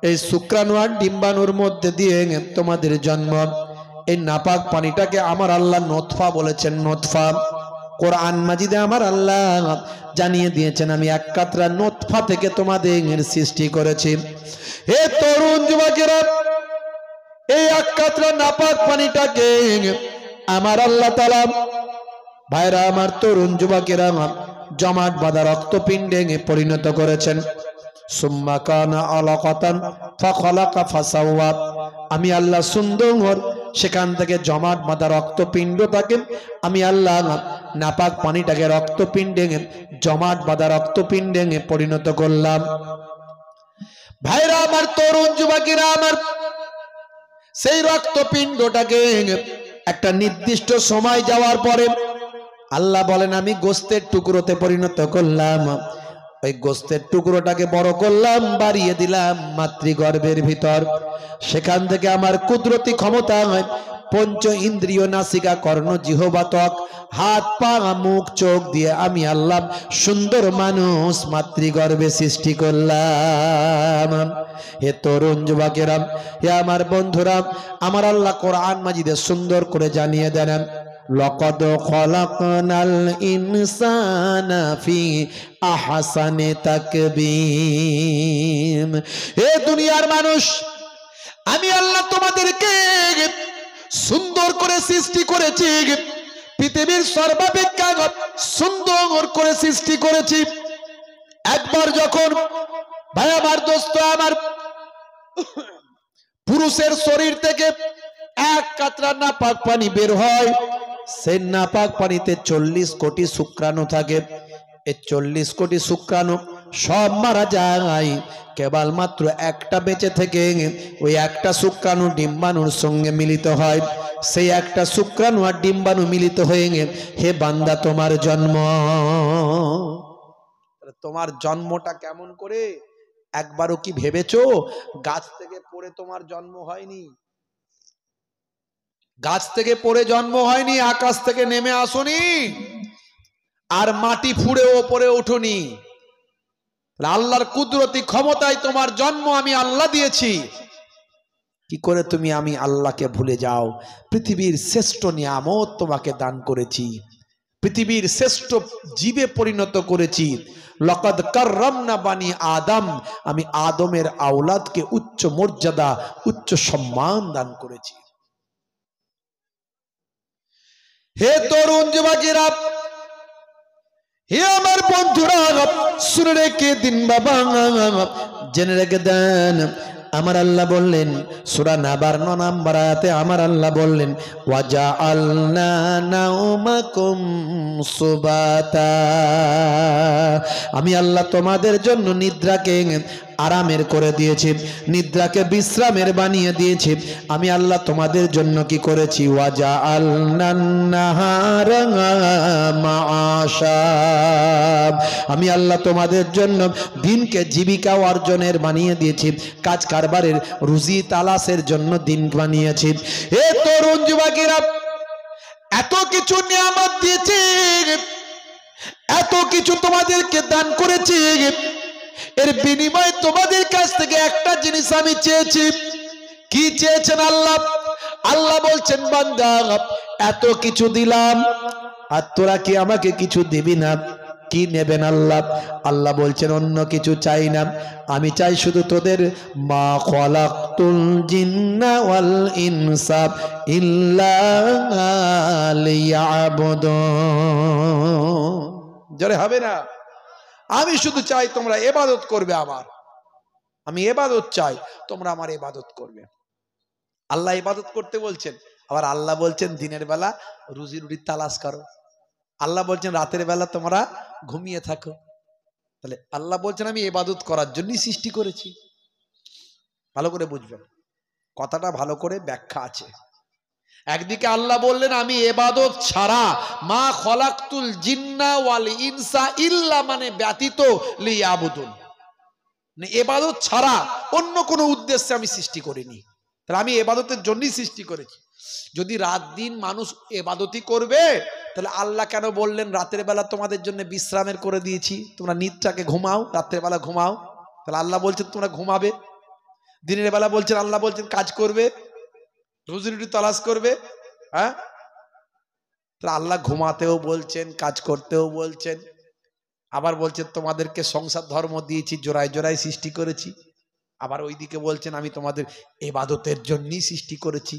এই শুক্রাণু আর ডিম্বাণুর মধ্যে দিয়ে তোমাদের জন্ম। এই নাপাক পানিটাকে আমার আল্লাহ নতফা বলেছেন, নতফা। কোরআন মাজিদে আমার আল্লাহ জানিয়ে দিয়েছেন, আমি 1 কাতরা নতফা থেকে তোমাদের সৃষ্টি করেছি। হে তরুণ যুবকেরা, এই 1 কাতরা নাপাক পানিটাকে আমার আল্লাহ তাআলা, ভাইরা আমার, তরুণ যুবকেরা, জমাট বাঁধা রক্তপিণ্ডে পরিণত করেছেন। সুম্মা কানা আলাকাতান ফাখালাকা ফাসাওয়া, আমি আল্লাহ সুন্দর সেখান থেকে জমাট বাঁধা রক্তপিণ্ডটাকে আমি আল্লাহ নাপাক পানিটাকে রক্তপিণ্ডে, জমাট বাঁধা রক্তপিণ্ডে পরিণত করলাম। ভাইরা আমার, তরুণ যুবকেরা আমার, সেই রক্তপিণ্ডটাকে একটা নির্দিষ্ট সময় যাওয়ার পরে আল্লাহ বলেন, আমি গোস্তের টুকরোতে পরিণত করলাম। ওই গোস্তের টুকরোটাকে বড় করলাম, বাড়িয়ে দিলাম মাতৃগর্ভের ভিতর। সেখান থেকে আমার কুদরতি ক্ষমতা পঞ্চ ইন্দ্রিয় নাসিকা কর্ণ জিহ্বা ত্বক হাত পা মুখ চোখ দিয়ে আমি আল্লাহ সুন্দর মানুষ মাতৃগর্ভে সৃষ্টি করলাম। হে তরুণ যুবকেরা, হে আমার বন্ধুরা, আমার আল্লাহ কোরআন মাজিদে সুন্দর করে জানিয়ে দেন, লাকাদ খালাকনাল ইনসানা ফি আহসানি তাকবীম। হে দুনিয়ার মানুষ, আমি আল্লাহ তোমাদেরকে সুন্দর করে সৃষ্টি করেছি, পৃথিবীর সর্বাপেক্ষা সুন্দর করে সৃষ্টি করেছি। একবার যখন ভাই আমার দোস্ত আমার পুরুষের শরীর থেকে এক কাতরা নাপাক পানি বের হয়, সেই নাপাক পানিতে 40 কোটি শুক্রাণু থাকে। এই 40 কোটি শুক্রাণু সব মারা যায়, কেবলমাত্র একটা বেঁচে থেকে ওই একটা শুক্রাণু ডিম্বাণুর সঙ্গে মিলিত হয়। সেই একটা শুক্রাণু আর ডিম্বাণু মিলিত হয়ে হে বান্দা তোমার জন্ম। তোমার জন্মটা কেমন করে একবারও কি ভেবেছো? গাছ থেকে পড়ে তোমার জন্ম হয়নি, গাছ থেকে পড়ে জন্ম হয়নি, আকাশ থেকে নেমে আসোনি, আর মাটি ফুঁড়ে ওপরে ওঠোনি। আল্লাহর কুদরতি ক্ষমতায় তোমার জন্ম আমি আল্লাহ দিয়েছি। কি করে তুমি আমি আল্লাহকে ভুলে যাও? পৃথিবীর শ্রেষ্ঠ নিয়ামত তোমাকে দান করেছি, পৃথিবীর শ্রেষ্ঠ জীবে পরিণত করেছি। লাকাদ কাররামনা বানি আদম, আমি আদমের আওলাদকে উচ্চ মর্যাদা উচ্চ সম্মান দান করেছি। হে তরুণ যুবকেরা, হে আমার বন্ধুরা, শুনে রেখে দিন বাবা, জেনে রেখে দেন। আমার আল্লাহ বললেন সূরা নাবার 9 নম্বর আয়াতে আমার আল্লাহ বললেন, ওয়াজআলনা নাওমাকুম সুবাতা, আমি আল্লাহ তোমাদের জন্য নিদ্রাকে আরামের করে দিয়েছি, নিদ্রাকে বিশ্রামের বানিয়ে দিয়েছি। আমি আল্লাহ তোমাদের জন্য কি করেছি? ওয়াজআলনান নাহারা মাআশা, আমি আল্লাহ তোমাদের জন্য দিনকে জীবিকা অর্জনের বানিয়ে দিয়েছি, কাজ কারবারের রুজি তালাশের জন্য দিন বানিয়েছি। হে তরুণ যুবকেরা, এত কিছু নিয়ামত দিয়েছি, এত কিছু তোমাদেরকে দান করেছি, এর বিনিময়ে তোমাদের কাছ থেকে একটা জিনিস আমি চেয়েছি। কি চেয়েছেন আল্লাহ? আল্লাহ বলছেন, বান্দা এত কিছু দিলাম আর তোরা কি আমাকে কিছু দিবি না? কি নেবেন আল্লাহ? আল্লাহ বলছেন অন্য কিছু চাই না, আমি চাই শুধু তোদের মা খালাকতুল জিন্না ওয়াল ইনসা ইল্লা লিয়াবুদুন। জোরে হবে না? আমি শুধু চাই তোমরা ইবাদত করবে আমার, আমি ইবাদত চাই, তোমরা আমার ইবাদত করবে। আল্লাহ ইবাদত করতে বলছেন, আবার আল্লাহ বলছেন দিনের বেলা রুজি রুটি তালাশ করো, আল্লাহ বলছেন রাতের বেলা তোমরা ঘুমিয়ে থাকো। তাহলে আল্লাহ বলছেন আমি ইবাদত করার জন্যই সৃষ্টি করেছি। ভালো করে বুঝবেন, কথাটা ভালো করে ব্যাখ্যা আছে। একদিকে আল্লাহ বললেন আমি ইবাদত ছাড়া, মা খলাকতুল জিন্না ওয়াল ইনসা ইল্লা মানে ব্যতীত লিয়াবুদুন, মানে ইবাদত ছাড়া অন্য কোনো উদ্দেশ্যে আমি সৃষ্টি করিনি। তাহলে আমি ইবাদতের জন্যই সৃষ্টি করেছি। যদি রাত দিন মানুষ ইবাদতই করবে, তাহলে আল্লাহ কেন বললেন রাতের বেলা তোমাদের জন্য বিশ্রামের করে দিয়েছি, তোমরা নিদ্রাকে ঘুমাও, রাতের বেলা ঘুমাও? তাহলে আল্লাহ বলছেন তোমরা ঘুমাবে। দিনের বেলা বলছেন, আল্লাহ বলছেন কাজ করবে, রুজি রুটি তালাশ করবে। হ্যাঁ, তাহলে আল্লাহ ঘুমাতেও বলছেন, কাজ করতেও বলছেন, আবার বলছেন তোমাদেরকে সংসার ধর্ম দিয়েছি, জোড়ায় জোড়ায় সৃষ্টি করেছি। আবার ওইদিকে বলছেন আমি তোমাদের ইবাদতের জন্যই সৃষ্টি করেছি।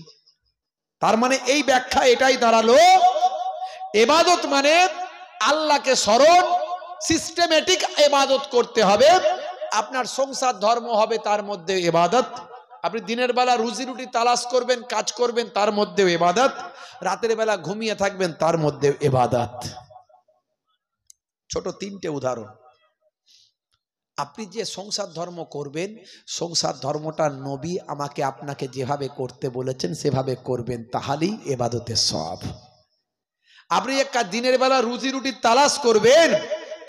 তার মানে এই ব্যাখ্যা এটাই দাঁড়ালো, ইবাদত মানে আল্লাহকে স্মরণ, সিস্টেমেটিক ইবাদত করতে হবে। আপনার সংসার ধর্ম হবে তার মধ্যে ইবাদত, আপনি দিনের বেলা রুজি রুটি তালাশ করবেন, কাজ করবেন, তার মধ্যেও ইবাদত, রাতের বেলা ঘুমিয়ে থাকবেন, তার মধ্যেও ইবাদত। ছোট 3টে উদাহরণ। আপনি যে সংসার ধর্ম করবেন, সংসার ধর্মটা নবী আমাকে আপনাকে যেভাবে করতে বলেছেন সেভাবে করবেন, তাহলেই ইবাদতের সওয়াব। আপনি একটা দিনের বেলা রুজি রুটি তালাশ করবেন,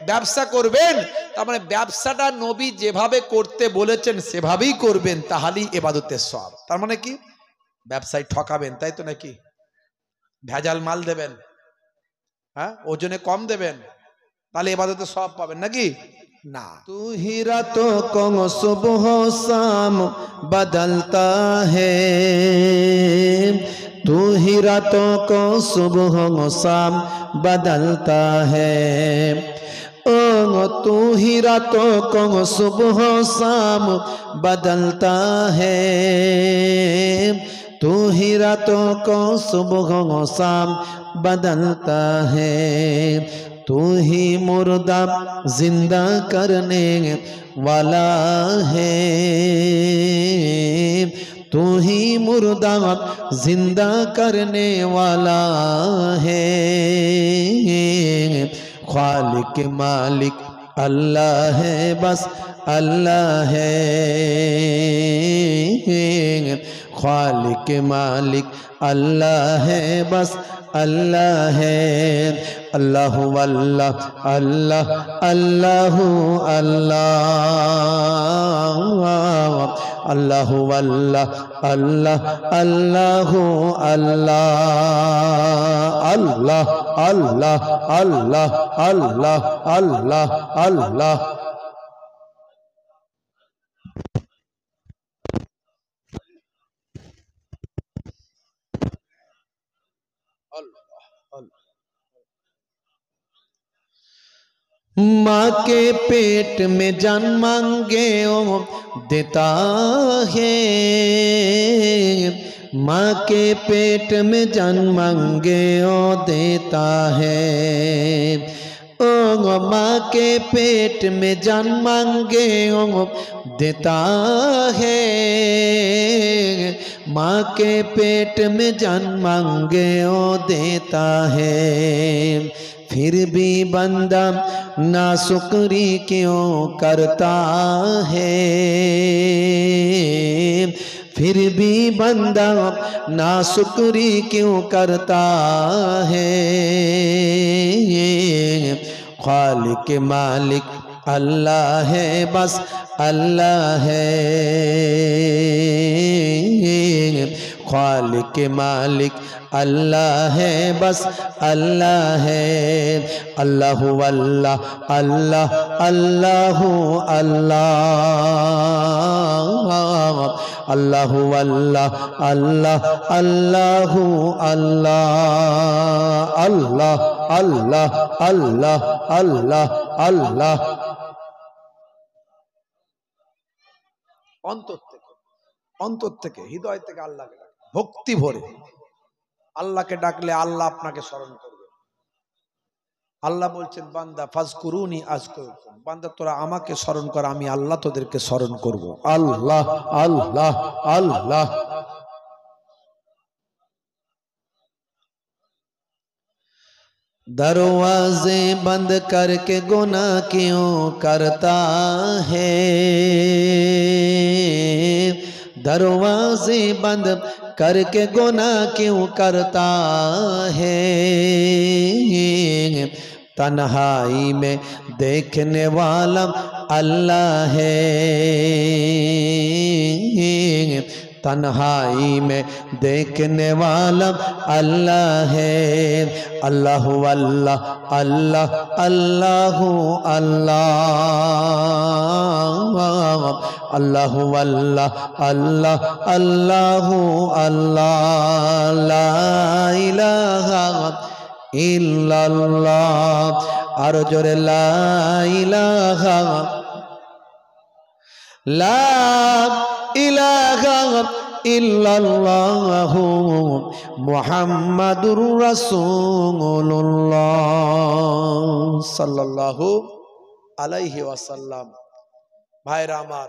ব্যবসা করবেন, তার মানে ব্যবসাটা নবী যেভাবে করতে বলেছেন সেভাবেই করবেন, তাহলেই ইবাদতের সওয়াব। তার মানে কি? ব্যবসায় ঠকাবেন, তাই তো নাকি? ভেজাল মাল দেবেন, হ্যাঁ, ওজনে কম দেবেন, তাহলে ইবাদতে সওয়াব পাবেন নাকি? না। तू ही रातों को सुबह शाम बदलता है, तू ही रातों को सुबह शाम बदलता है, ओ तू ही रातों को सुबह शाम बदलता है, तू ही रातों को सुबह शाम बदलता है, तू ही मुर्दा जिंदा करने वाला है, तू ही मुर्दा जिंदा करने वाला है, खालिक मालिक अल्लाह है, बस अल्लाह है, खालिक मालिक अल्लाह है, बस अल्लाह है, अल्लाह अल्लाह अल्लाह अल्लाह अल्लाह अल्लाह अल्लाह अल्लाह अल्लाह अल्लाह अल्लाह अल्लाह अल्लाह अल्लाह अल्लाह। माँ के पेट में जान मांगे ओ देता है, माँ के पेट में जान मांगे ओ देता है, ओ माँ के पेट में जान मांगे ओ देता है, माँ के पेट में जान मांगे ओ देता है, फिर भी बंदा नाशुक्री क्यों करता है, फिर भी बंदा नाशुक्री क्यों करता है, खालिक मालिक अल्लाह है, बस अल्लाह है, खालिक मालिक अल्लाह है, बस अल्लाह है, अल्लाह अल्लाह अल्लाह अल्लाह अल्लाह अल्लाह अल्लाह अल्लाह अल्लाह अल्लाह अल्लाह अल्लाह अल्लाह अल्लाह। অন্তর থেকে হৃদয় থেকে আল্লাহকে ভক্তি ভরে আল্লাহকে ডাকলে আল্লাহ আপনাকে স্মরণ করবে। আল্লাহ বলছেন বান্দা ফাজকুরুনি আযকুরকুম, বান্দা তোরা আমাকে স্মরণ কর, আমি আল্লাহ তোদেরকে স্মরণ করব। আল্লাহ আল্লাহ আল্লাহ। दरवाजे बंद करके गुनाह क्यों करता है, दरवाजे बंद करके गुनाह क्यों करता है, तन्हाई में देखने वाला अल्लाह है, तन्हाई में देखने वाला अल्लाह है, अल्लाह अल्लाह अल्लाह अल्लाह अल्लाह अल्लाह अल्लाह अल्लाह अल्लाह अल्लाह, ला इलाहा इल्लल्लाह, और जोरे ला इलाहा ला इलाहा इल्लल्लाहु मुहम्मदुर रसूलुल्लाह সাল্লাল্লাহু আলাইহি ওয়াসাল্লাম। ভাইরা আমার,